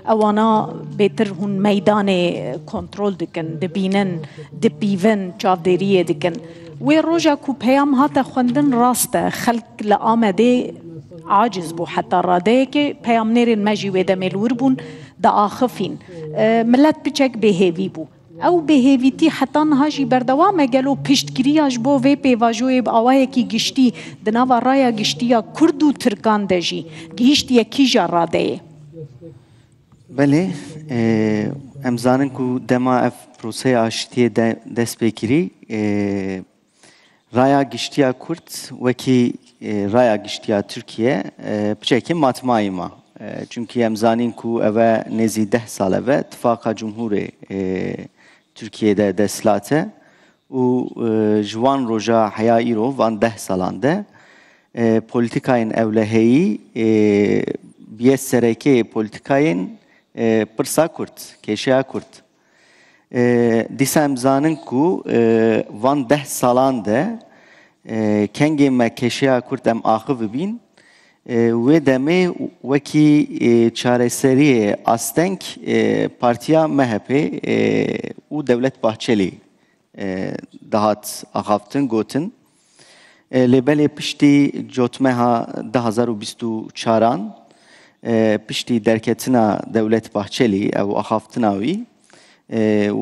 اوانا بهتر هون ميدان كنترول دكن دبينن دبيفن چاوديريه دكن و روجا کو پیام هاتا خوندن راسته خلق لآمده عاجز بو حتى راده که پیام نيرن مجي ودا ملور بون دا آخفين ملت بچك بهيوي بو او بهيويتي حتى نهاجي بردوامه قالو پشتگیریاش بو وی پیواجوی باوای کی گشتی دناوا رایا گشتیا کرد و ترکان دجی گشتیا کیجا راده بله امزانن کو دما اف پروسه آشتی دست بگیری رایا گشتیا کرد وکی رایا گشتیا Türkiye بچکی matmayı ma. Çünkü emzanin ku eve nezi 10 sal eve tifaka Cumhuri Türkiye'de deslate u jwan roja haya iro van 10 salande politikayın evleheyi biye sereke politikayın pırsa kurt, keşeya kurt. Disa emzanin ku van 10 salande kengi me keşeya kurt em ahı bin ve deme veki çareseri astenk partiya MHP u Devlet Bahçeli dahat ahaftın gotin lebele pişti jotmeha 2024 pişti derketina Devlet Bahçeli ev ahaftınavi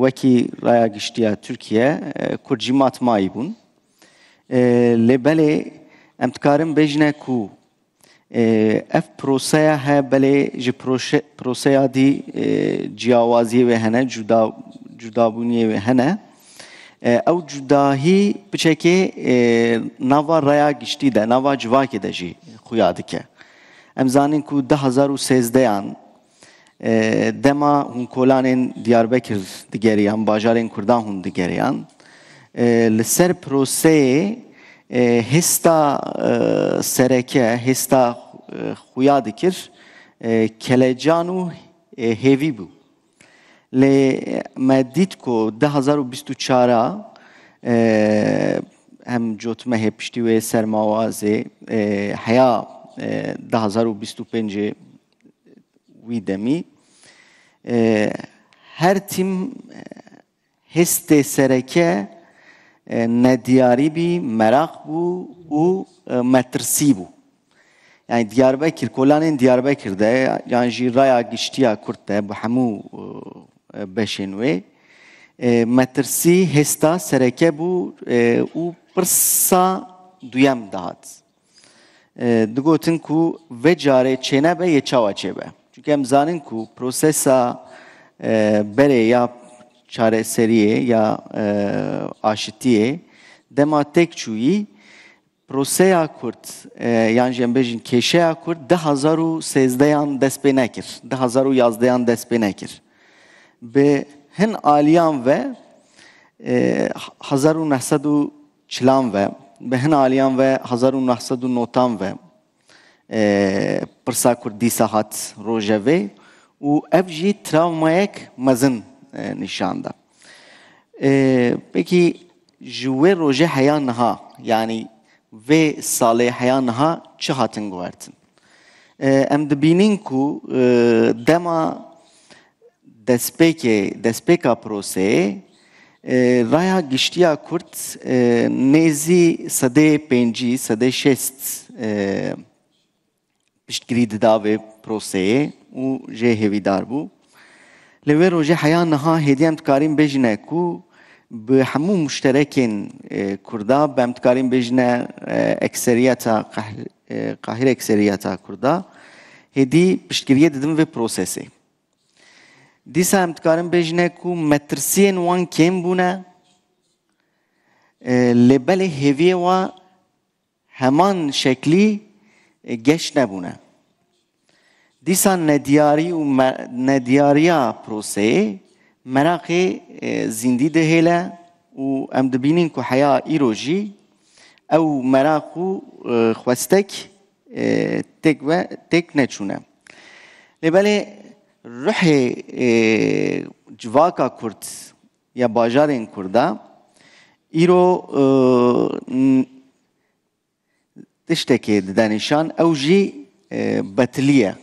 veki raya giştiya Türkiye kurcimat maibun lebele emtkarım bejne ku اف پروسه ها بله جی پروسه دی جیاوازی و هنه جدابونی و هنه او جداهی بچه نوا ریا گشتی ده نوا جواکی ده جی خویاده که امزانین کو 2013 an dema hun kolanên Diyarbakır digeriyan bajarên Kurdan hun digeriyan li ser proseyê hesta sereke hesta xuya dikir kelejanu hevi bu le medit ko 2024 hem jotme hepişti ve sermavaze haya 2025 widemi her tim heste sereke nediyari bi merak bu u metrsi bu. Yani Diyarbakır, kolanın Diyarbakır'da yani jiraya giştiya kurtte bu hamu beşin ve metrsi hesta sereke bu u pırsa duyam dağıt. Digotin ku ve care çene be yeçava çebe. Çünkü emzanin ku prosesa bere ya çare seriye ya aşitiye dema tek çuyi proseya kurt yani jembejin keşeya kurt 2013 dest pe nekir 2011 dest pe nekir be hin aliyan ve 1940 ve be hin aliyan ve 1990 ve pırsa kurt disahat rojeve u evji travmayek mazın nişanda. Peki jüve roje hayan ha yani ve sale hayan ha çı hatın guvertin. Em dibinin ku dema despeka prose raya giştiya kurt nezi sade penci sade şest piştgiri dida ve proseye u je hevidar bu. لوی روزه حیا نها هدیه امتکاریم بجنه کو به همون مشترکین کردا به امتکاریم بجنه اکثریتا قاهر اکثریتا کردا هدی پشتگیریه دیدم و پروسسی دیسا امتکاریم بجنه کو مترسین وان کم بونه لبل هویه و همان شکلی گشت نبونه دیسان ندیاری و ندیاریا پروسه مراقی زندی دهیله و ام دبینین که حیا ایروجی او مراقو خواستک تک نچونه لباله روح جواکا کرد یا باجارین کرده ایرو تشتکی دانشان او جی بطلیه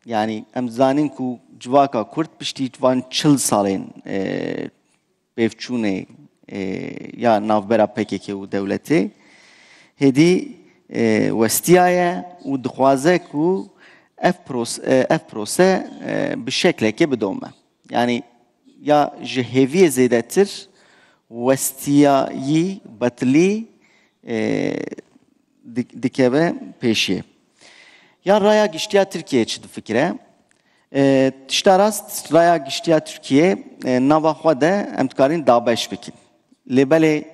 yani emzanin ku civaka Kurd piştî van 40 salên pevçûnê ya navbera PKK û dewletê hêdî westiyaye û dixwaze ku ev prose bi şeklekê bidome. Yani ya ji hêviyê zêdetir westiyayî betilî dikeve pêşiye. Ya raya giştiya Tirkiye çi difikire? Tişta rast raya giştiya Türkiye nava xwe de em dikarin dabeş bikin. Lêbelê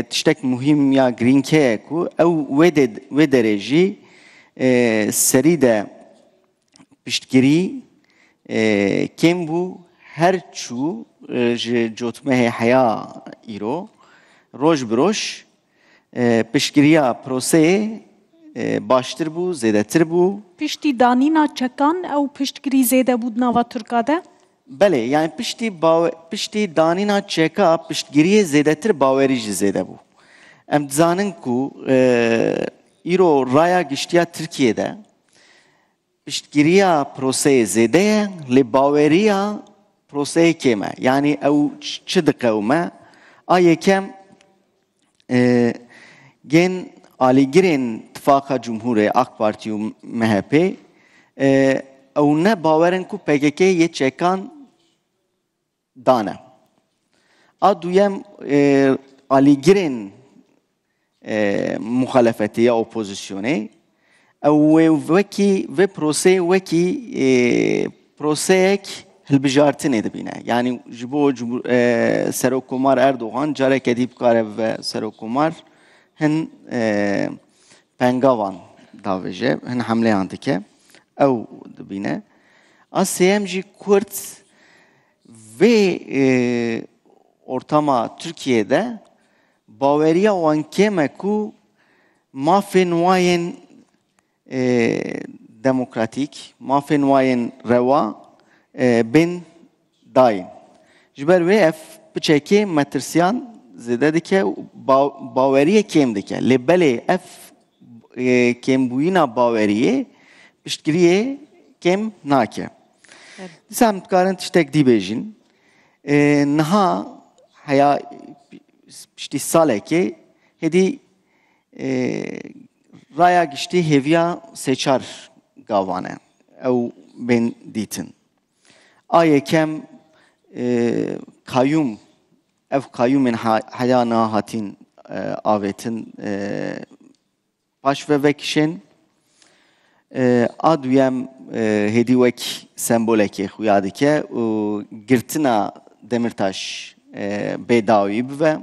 tiştek muhîm ya girînkeye ku ew wê derê jî serî de piştgirî kêm bû her çû ji cotmehê heya îro roj bi roj piştgiriya proseyê baştir bû, zêdetir bû. Piştî danîna çekan ew piştgirî zêde bû di nava Tirka de? Belê, yani piştî danîna çeka piştgiriyê zêdetir bawerî jî zêde bû. Em dizanin ku îro raya giştiya Tirkiye'de piştgiriya proseyê zêde ye, lê baweriya proseyê kêm e. Yani ew çi diqewime? A yekem gen alîgirên İttifaka Cumhurê AK Parti û MHP ew ne bawerin ku PKK yê çekan dane. A duyem alîgirên muhalefetê ya opozisyonê ew vê proseyê wekî proseyek hilbijartinê dibîne. Yani ji bo Serokkomar Erdogan carekê dî bikare ve Serokkomar hin pengavan davêje, hin hemleyan dike. Ew dibîne. A sêyem jî Kurd vê ortama Türkiye'de baweriya wan kêm e ku mafên wayên demokratîk, mafên wayên rewa bên dayîn. Ji ber wê ev piçekê metirsiyan zêde dike û baweriyê kêm dike. Lê belê ev kêmbûyîna baweriyê piştgiriyê kêm nake. Dîsa em dikarin tiştek dîbêjin. Niha heya piştî salekê hêdî raya giştî hêviya sêçar gavan e. Ew bên dîtin. A yekem kayyum ev kayyumên heya nahatin avêtin paş ve vekişên a duyem hêdî wek sembolekê xuya dike û girtina Demirtaş bêdawî bibe.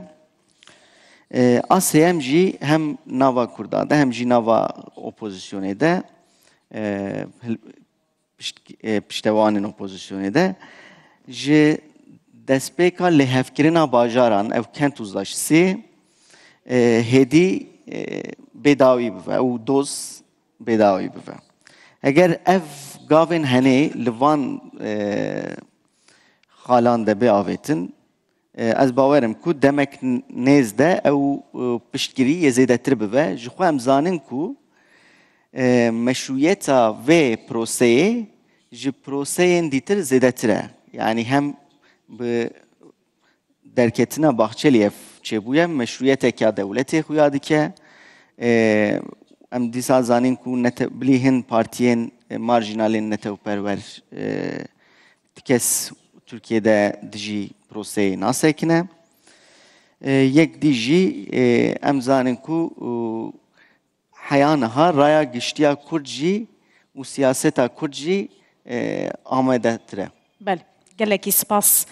A sêyem jî hem nava Kurda de hem jî nava opozisyonê de piştewanên opozisyonê de ji destpêka lêhevkirina bajaran ev kent uzlaşısî hêdî bêdawî bibe û doz bêdawî bibe. Eger ev gavên henê li van xalan de biavêtin ez bawerim ku demek nêz de ew piştgirî yê zêdetir bibe. Ji xwe em zanin ku meşruiyeta vê proseyê ji proseyên dîtir zêdetir e. Yani hem bi derketina Bahçeliyev çêbûye meşruiyeteka dewletê xuya dike. Em dîsa zanin ku bilî hin partiyên marjinalên netewperwer ti kes Türkiye'de dijî proseyê nasekine. Yek dî jî em zanin ku heya niha raya giştiya Kurd jî û siyaseta Kurd jî amadetir e. Belê, gelekî spas.